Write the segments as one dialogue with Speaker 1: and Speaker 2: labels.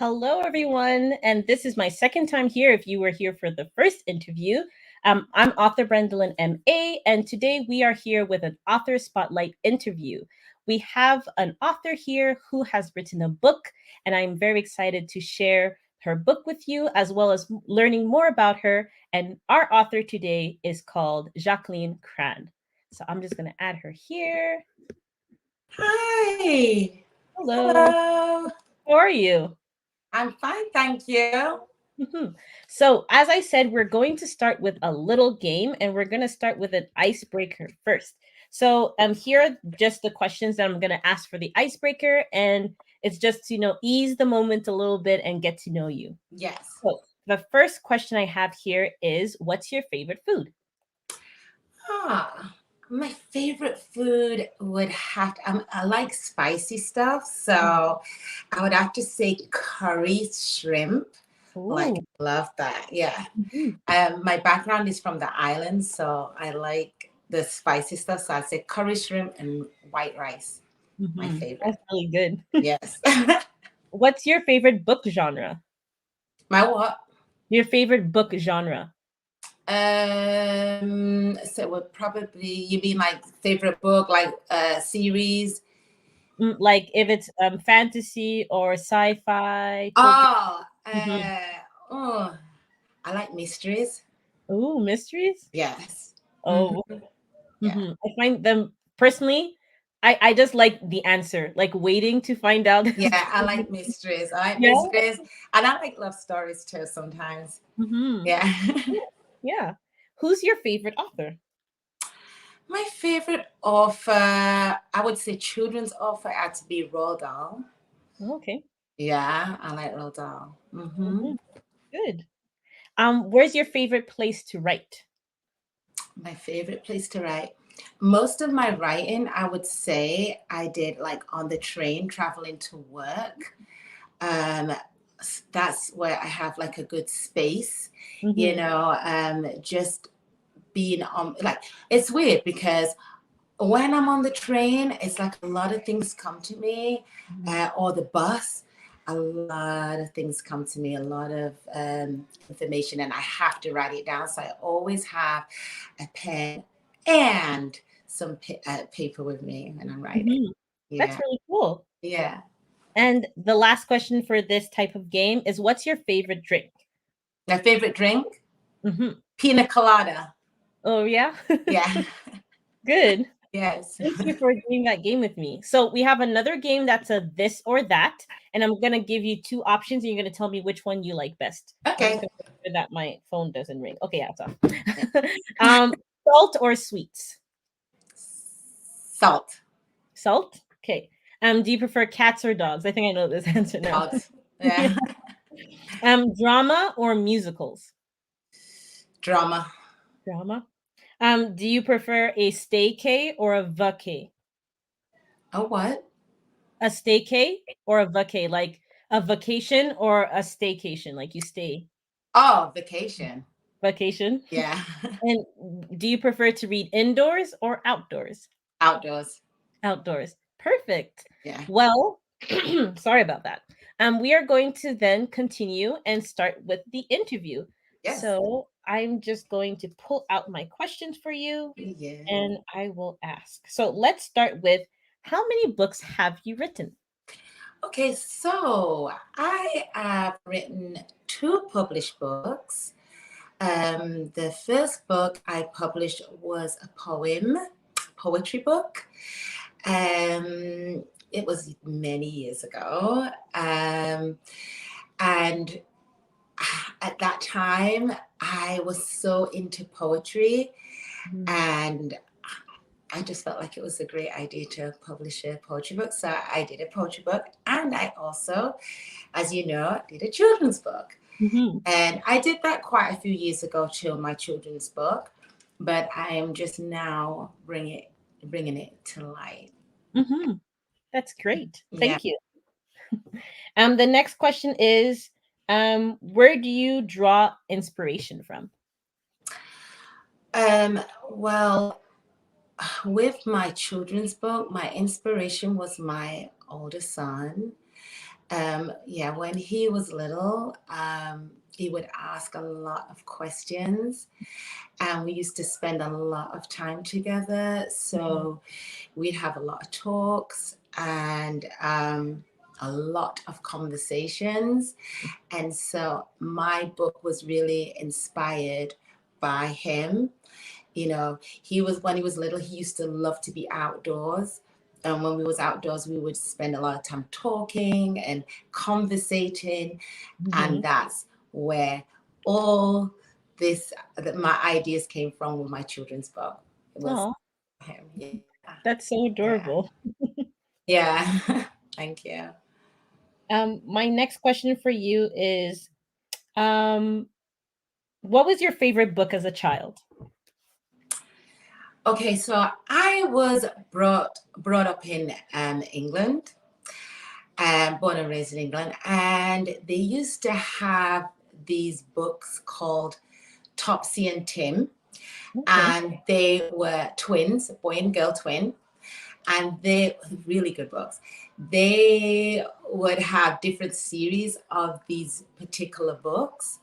Speaker 1: Hello, everyone. And this is my second time here if you were here for the first interview. I'm author Brendolyn M.A., and today we are here with an author spotlight interview. We have an author here who has written a book, and I'm very excited to share her book with you, as well as learning more about her. And our author today is called Jacqueline Crann. So I'm just going to add her here.
Speaker 2: Hi.
Speaker 1: Hello.
Speaker 2: Hello.
Speaker 1: How are you?
Speaker 2: I'm fine, thank you.
Speaker 1: So, as I said, we're going to start with a little game and we're going to start with an icebreaker first. So, here are just the questions that I'm going to ask for the icebreaker. And it's just to, ease the moment a little bit and get to know you.
Speaker 2: Yes.
Speaker 1: So, the first question I have here is what's your favorite food?
Speaker 2: My favorite food would have to, I like spicy stuff, so I would have to say curry shrimp. Like,
Speaker 1: Ooh.
Speaker 2: love that. Yeah.
Speaker 1: Mhm.
Speaker 2: My background is from the island, so I like the spicy stuff. So I'd say curry shrimp and white rice. My
Speaker 1: That's
Speaker 2: favorite.
Speaker 1: really good.
Speaker 2: Yes.
Speaker 1: What's your favorite book genre?
Speaker 2: My what?
Speaker 1: Your favorite book genre?
Speaker 2: So it would probably you mean like favorite book, like series.
Speaker 1: Like if it's fantasy or sci-fi, children.
Speaker 2: Oh,
Speaker 1: Mhm.
Speaker 2: oh, I like mysteries.
Speaker 1: Ooh, mysteries?
Speaker 2: Yes. Hmm.
Speaker 1: Oh,
Speaker 2: Yeah.
Speaker 1: I find them personally, I just like the answer, like waiting to find out.
Speaker 2: Yeah, I like mysteries. I like
Speaker 1: Yeah.
Speaker 2: mysteries. And I like love stories too sometimes.
Speaker 1: hmm
Speaker 2: Yeah.
Speaker 1: Yeah. Who's your favorite author?
Speaker 2: My favorite author, I would say children's author had to be Roald Dahl.
Speaker 1: Okay.
Speaker 2: Yeah, I like Roald Dahl.
Speaker 1: hmm Good. Where's your favorite place to write?
Speaker 2: My favorite place to write. Most of my writing, I would say, I did like on the train traveling to work. Um, that's where I have like a good space,
Speaker 1: hmm
Speaker 2: just being on like it's weird because when I'm on the train, it's like a lot of things come to me, or the bus. A lot of things come to me, a lot of information, and I have to write it down. So I always have a pen and some paper with me when I'm writing.
Speaker 1: hmm That's
Speaker 2: Yeah,
Speaker 1: really cool.
Speaker 2: yeah.
Speaker 1: And the last question for this type of game is what's your favorite drink?
Speaker 2: My favorite drink,
Speaker 1: hmm
Speaker 2: pina colada.
Speaker 1: Oh, yeah.
Speaker 2: Yeah,
Speaker 1: Good.
Speaker 2: yes.
Speaker 1: Thank you for doing that game with me. So we have another game that's a this or that, and I'm gonna give you two options, and you're gonna tell me which one you like best. I'm just
Speaker 2: Okay.
Speaker 1: gonna make sure that my phone doesn't ring. Okay, yeah, it's
Speaker 2: Yeah.
Speaker 1: off. Salt or sweets?
Speaker 2: Salt.
Speaker 1: Salt. Okay. Do you prefer cats or dogs? I think I know this answer now.
Speaker 2: Salt.
Speaker 1: Yeah.
Speaker 2: Yeah.
Speaker 1: Drama or musicals?
Speaker 2: Drama.
Speaker 1: Drama. Do you prefer a staycay or a vacay?
Speaker 2: A what?
Speaker 1: A staycay or a vacay, like a vacation or a staycation, like you stay.
Speaker 2: Oh, vacation.
Speaker 1: Vacation.
Speaker 2: Yeah.
Speaker 1: And do you prefer to read indoors or outdoors?
Speaker 2: Outdoors.
Speaker 1: Outdoors. Perfect.
Speaker 2: Yeah.
Speaker 1: Well, sorry about that. We are going to then continue and start with the interview.
Speaker 2: Yes.
Speaker 1: So I'm just going to pull out my questions for you
Speaker 2: Yeah.
Speaker 1: and I will ask. So let's start with how many books have you written?
Speaker 2: Okay, so I have written two published books. The first book I published was a poetry book. It was many years ago. And at that time, I was so into poetry,
Speaker 1: Mhm.
Speaker 2: and I just felt like it was a great idea to publish a poetry book. So I did a poetry book, and I also, as you know, did a children's book.
Speaker 1: Mhm.
Speaker 2: And I did that quite a few years ago too, my children's book, but I am just now bringing it to light.
Speaker 1: Mhm. That's great.
Speaker 2: Yeah.
Speaker 1: Thank you. The next question is, where do you draw inspiration from?
Speaker 2: Well, with my children's book, my inspiration was my older son. Yeah, when he was little, he would ask a lot of questions, and we used to spend a lot of time together. So we'd have a lot of talks and a lot of conversations. And so my book was really inspired by him. You know, when he was little, he used to love to be outdoors. And when we was outdoors, we would spend a lot of time talking and conversating. And that's where all my ideas came from with my children's book. It was
Speaker 1: Oh,
Speaker 2: him. Yeah.
Speaker 1: that's so
Speaker 2: Yeah.
Speaker 1: adorable.
Speaker 2: Yeah. Thank you.
Speaker 1: My next question for you is, um, what was your favorite book as a child?
Speaker 2: Okay, so I was brought up in England, born and raised in England, and they used to have these books called Topsy and Tim,
Speaker 1: Okay.
Speaker 2: and they were twins, boy and girl twin, and they really good books. They would have different series of these particular books.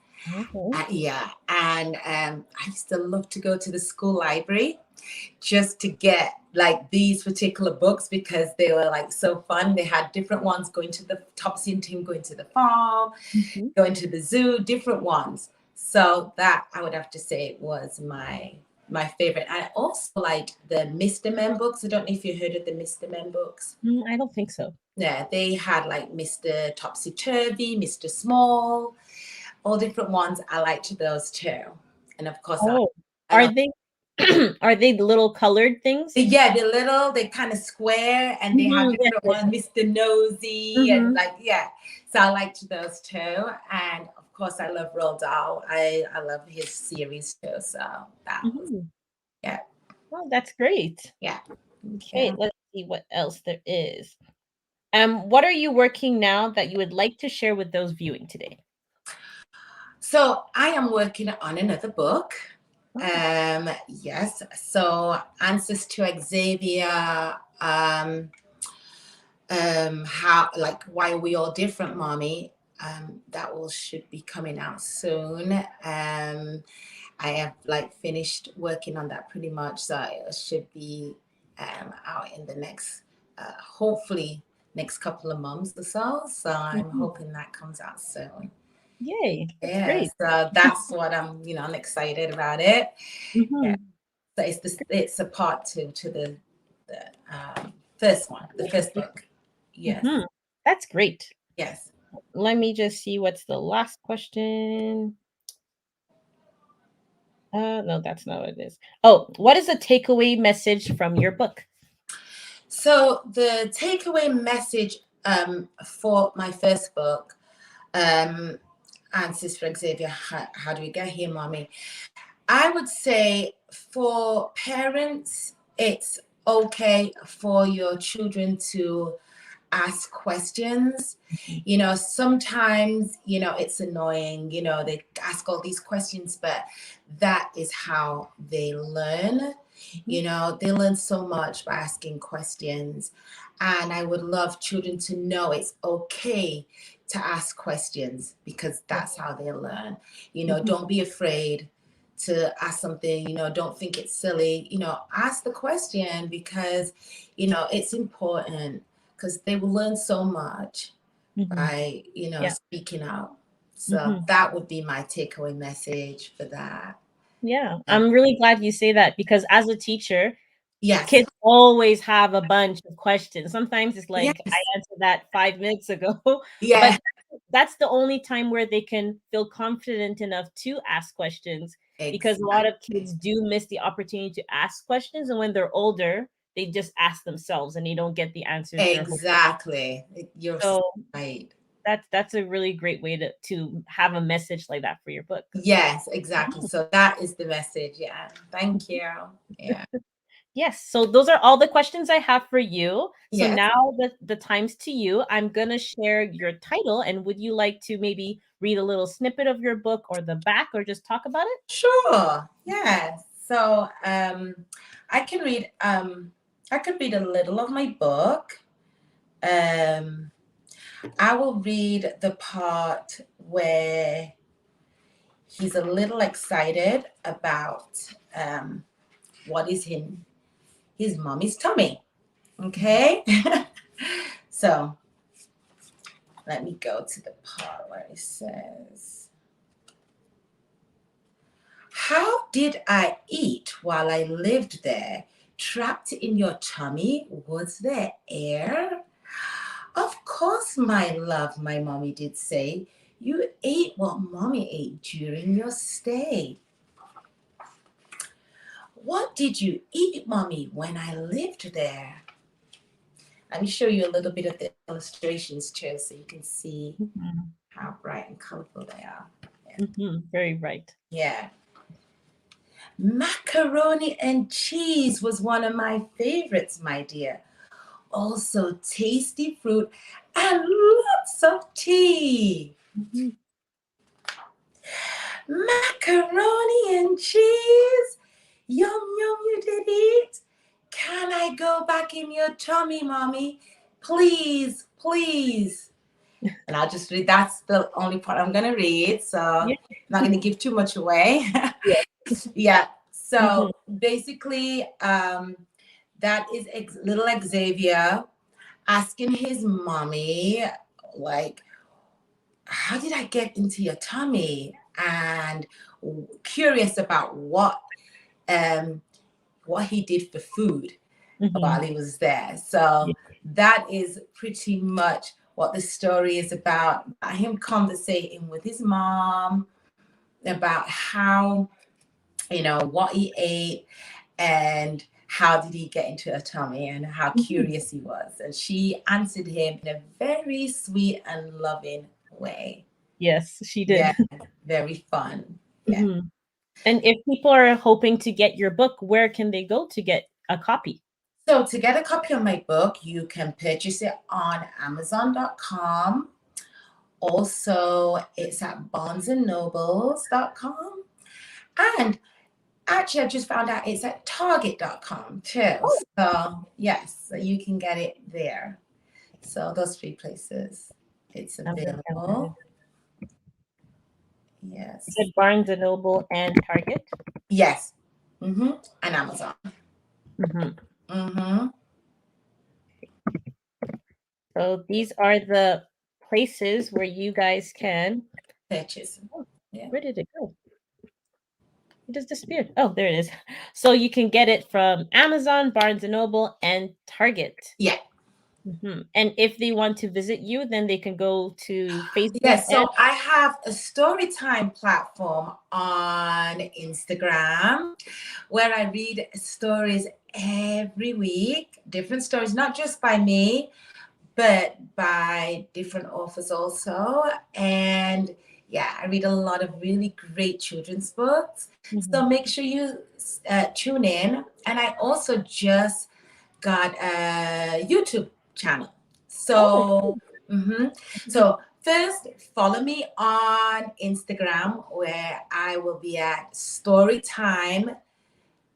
Speaker 1: Okay.
Speaker 2: Yeah, and I used to love to go to the school library just to get like these particular books because they were like so fun. They had different ones going to the Topsy and Tim, going to the farm, going to the zoo, different ones. So that I would have to say was my favorite. I also liked the Mr. Men books. I don't know if you heard of the Mr. Men books.
Speaker 1: I don't think so.
Speaker 2: Yeah, they had like Mr. Topsy Turvy, Mr. Small, all different ones. I liked those too. And of course,
Speaker 1: Oh,
Speaker 2: I
Speaker 1: are
Speaker 2: love.
Speaker 1: they are they the little colored things?
Speaker 2: Yeah, they're little, they're kind of square, and they have
Speaker 1: Yes,
Speaker 2: different
Speaker 1: yes.
Speaker 2: ones, Mr. Nosy, and like, yeah. So I liked those too. And of course, I love Roald Dahl. I love his series too. So that was, yeah,
Speaker 1: Oh, that's great.
Speaker 2: yeah.
Speaker 1: Okay, let's see what else there is. What are you working now that you would like to share with those viewing today?
Speaker 2: So I am working on another book.
Speaker 1: Oh.
Speaker 2: Yes. So Answers to Xavier. How, like, why are we all different, mommy? That will should be coming out soon. I have like finished working on that pretty much, so it should be out in the next, hopefully next couple of months or so. So I'm hoping that comes out soon.
Speaker 1: Yay, that's
Speaker 2: Yeah,
Speaker 1: great.
Speaker 2: so that's what I'm excited about it. Yeah, so it's a part two to the first one, the first book. Yes,
Speaker 1: That's great.
Speaker 2: yes.
Speaker 1: Let me just see what's the last question. No, that's not what it is. Oh, what is a takeaway message from your book?
Speaker 2: So the takeaway message for my first book, Answers for Xavier, how do we get here, mommy? I would say for parents, it's okay for your children to ask questions. Sometimes, it's annoying, they ask all these questions, but that is how they learn. They learn so much by asking questions. And I would love children to know it's okay to ask questions because that's how they learn. Don't be afraid to ask something, don't think it's silly, ask the question because, it's important because they will learn so much by,
Speaker 1: Yeah.
Speaker 2: speaking out. So that would be my takeaway message for that.
Speaker 1: Yeah, I'm really glad you say that because as a teacher,
Speaker 2: Yes.
Speaker 1: kids always have a bunch of questions. Sometimes it's
Speaker 2: Yes.
Speaker 1: like, I answered that 5 minutes ago,
Speaker 2: Yeah.
Speaker 1: but that's the only time where they can feel confident enough to ask questions because a lot of
Speaker 2: Exactly.
Speaker 1: kids do miss the opportunity to ask questions, and when they're older, they just ask themselves and they don't get the answers they're hoping.
Speaker 2: Exactly. You're
Speaker 1: So
Speaker 2: right.
Speaker 1: that's a really great way to have a message like that for your book.
Speaker 2: Yes, exactly. So that is the message. Yeah. Thank you. Yeah.
Speaker 1: Yes, so those are all the questions I have for you. So
Speaker 2: Yes.
Speaker 1: now the time's to you. I'm gonna share your title, and would you like to maybe read a little snippet of your book or the back, or just talk about it?
Speaker 2: Sure. Yes. So I can read I could read a little of my book. Um I will read the part where he's a little excited about what is in his mommy's tummy. Okay? So let me go to the part where it says, how did I eat while I lived there? Trapped in your tummy? Was there air? Of course, my love, my mommy did say. You ate what mommy ate during your stay. What did you eat, mommy, when I lived there? Let me show you a little bit of the illustrations too, so you can see how bright and colorful they are.
Speaker 1: Yeah. Very bright.
Speaker 2: Yeah. Macaroni and cheese was one of my favorites, my dear. Also tasty fruit and lots of tea.
Speaker 1: Mm-hmm.
Speaker 2: Macaroni and cheese. Yum, yum, you did eat. Can I go back in your tummy, mommy? Please, please. And I'll just read, that's the only part I'm going to read. So I'm not going to give too much away. Yeah. So basically, that is little Xavier asking his mommy, like, how did I get into your tummy? And curious about what he did for food while he was there. So that is pretty much what the story is about him conversating with his mom about how, what he ate and how did he get into her tummy and how curious he was. And she answered him in a very sweet and loving way.
Speaker 1: Yes, she did.
Speaker 2: Yeah, very fun. Yeah.
Speaker 1: And if people are hoping to get your book, where can they go to get a copy?
Speaker 2: So to get a copy of my book, you can purchase it on Amazon.com. Also, it's at BarnesandNobles.com. And actually, I just found out it's at Target.com too.
Speaker 1: Oh.
Speaker 2: So yes, so you can get it there. So those three places, it's available. Yes.
Speaker 1: Is it Barnes and Noble and Target?
Speaker 2: Yes. And Amazon.
Speaker 1: So these are the places where you guys can
Speaker 2: purchase.
Speaker 1: Yeah. Where did it go? It just disappeared. Oh, there it is. So you can get it from Amazon, Barnes and Noble, and Target.
Speaker 2: Yeah.
Speaker 1: And if they want to visit you, then they can go to Facebook.
Speaker 2: Yes, so I have a storytime platform on Instagram where I read stories every week, different stories, not just by me, but by different authors also. And yeah, I read a lot of really great children's books. So make sure you tune in. And I also just got a YouTube channel. So, so first, follow me on Instagram where I will be at Storytime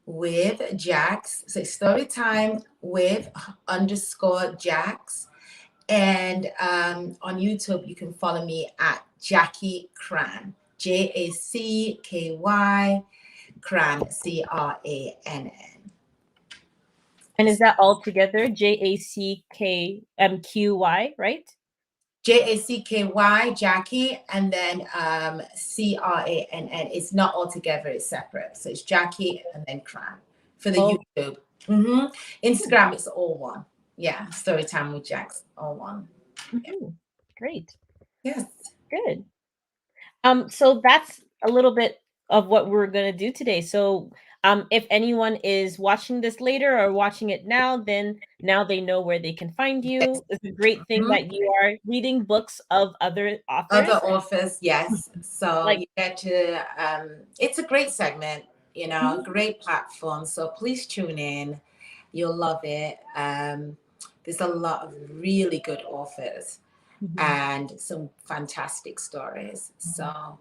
Speaker 2: with Jax. So Storytime with _Jax. And on YouTube, you can follow me at Jackie Crann, Jacky Crann, CRANN.
Speaker 1: And is that all together? JACKMQY, right?
Speaker 2: JACKY, Jackie, and then CRANN. It's not all together, it's separate. So it's Jackie and then Crann for the YouTube. Instagram, it's all one. Yeah, Storytime with Jax, all one.
Speaker 1: Great.
Speaker 2: Yes.
Speaker 1: Good. So that's a little bit of what we're going to do today. So if anyone is watching this later or watching it now, then now they know where they can find you. It's a great thing that you are reading books of other authors.
Speaker 2: Other authors, yes. So you get to, it's a great segment, great platform. So please tune in. You'll love it. There's a lot of really good authors and some fantastic stories. So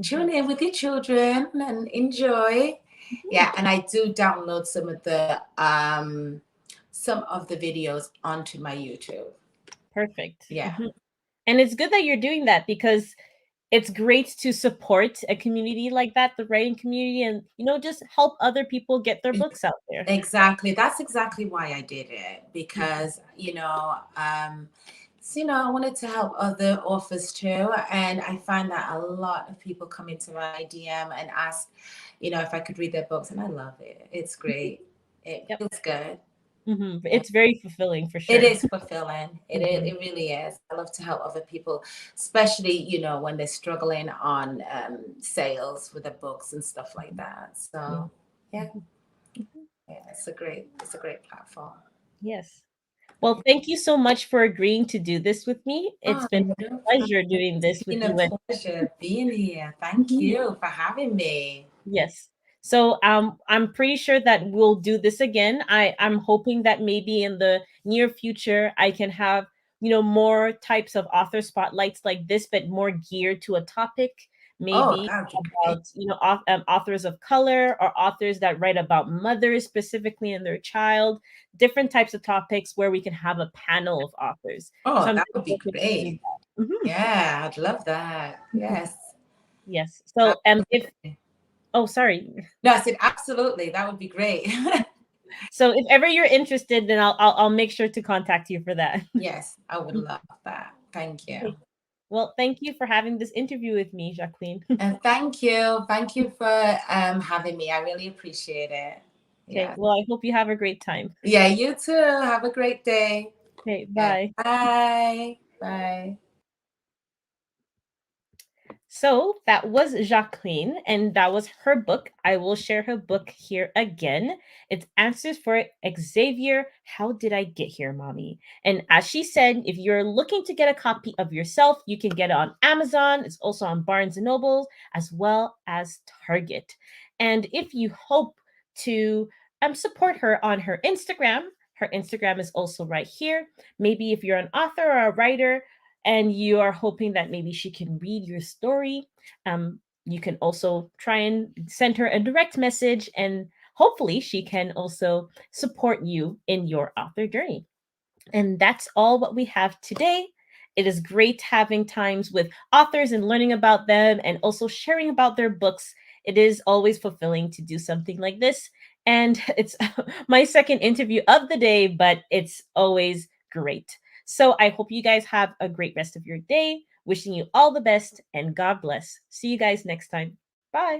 Speaker 2: tune in with your children and enjoy. Yeah, and I do download some of the videos onto my YouTube.
Speaker 1: Perfect.
Speaker 2: Yeah.
Speaker 1: And it's good that you're doing that because it's great to support a community like that, the writing community, and just help other people get their books out there.
Speaker 2: Exactly. That's exactly why I did it,
Speaker 1: Mhm.
Speaker 2: because I wanted to help other authors too, and I find that a lot of people come into my DM and ask, if I could read their books, and I love it. It's great. It
Speaker 1: Yep.
Speaker 2: feels good. Yeah.
Speaker 1: It's very fulfilling for
Speaker 2: It
Speaker 1: sure.
Speaker 2: is fulfilling.
Speaker 1: Mhm.
Speaker 2: It really is. I love to help other people, especially when they're struggling on sales with their books and stuff like that.
Speaker 1: Yeah.
Speaker 2: So yeah,
Speaker 1: Mhm. Mhm.
Speaker 2: yeah, it's a great platform.
Speaker 1: Yes. Well, thank you so much for agreeing to do this with me. It's
Speaker 2: Oh,
Speaker 1: been
Speaker 2: no
Speaker 1: a
Speaker 2: problem.
Speaker 1: pleasure doing
Speaker 2: It's
Speaker 1: this with
Speaker 2: been a
Speaker 1: you. And
Speaker 2: pleasure being here. Thank
Speaker 1: Mhm.
Speaker 2: you for having me.
Speaker 1: Yes. So I'm pretty sure that we'll do this again. I'm hoping that maybe in the near future I can have, more types of author spotlights like this, but more geared to a topic,
Speaker 2: Oh,
Speaker 1: maybe
Speaker 2: that would be great.
Speaker 1: about, authors of color or authors that write about mothers specifically and their child, different types of topics where we can have a panel of authors. So
Speaker 2: Oh,
Speaker 1: I'm
Speaker 2: that
Speaker 1: just
Speaker 2: would be
Speaker 1: hoping to do
Speaker 2: great.
Speaker 1: that. Mhm.
Speaker 2: Yeah, I'd love that.
Speaker 1: Mhm.
Speaker 2: Yes.
Speaker 1: Yes. So if
Speaker 2: Absolutely.
Speaker 1: oh, sorry.
Speaker 2: No, I said absolutely. That would be great.
Speaker 1: So if ever you're interested, then I'll make sure to contact you for that.
Speaker 2: Yes, I would love that. Thank you.
Speaker 1: Okay. Well, thank you for having this interview with me, Jacqueline.
Speaker 2: And thank you. Thank you for having me. I really appreciate it.
Speaker 1: Okay.
Speaker 2: Yeah.
Speaker 1: Well, I hope you have a great time.
Speaker 2: Yeah, you too. Have a great day.
Speaker 1: Okay.
Speaker 2: Yeah.
Speaker 1: Bye.
Speaker 2: Bye. Bye.
Speaker 1: So that was Jacqueline, and that was her book. I will share her book here again. It's Answers for Xavier. How did I get here, mommy? And as she said, if you're looking to get a copy of yourself, you can get it on Amazon. It's also on Barnes and Noble as well as Target. And if you hope to support her on her Instagram is also right here. Maybe if you're an author or a writer, and you are hoping that maybe she can read your story, you can also try and send her a direct message, and hopefully she can also support you in your author journey. And that's all what we have today. It is great having times with authors and learning about them and also sharing about their books. It is always fulfilling to do something like this. And it's my second interview of the day, but it's always great. So I hope you guys have a great rest of your day. Wishing you all the best and God bless. See you guys next time. Bye.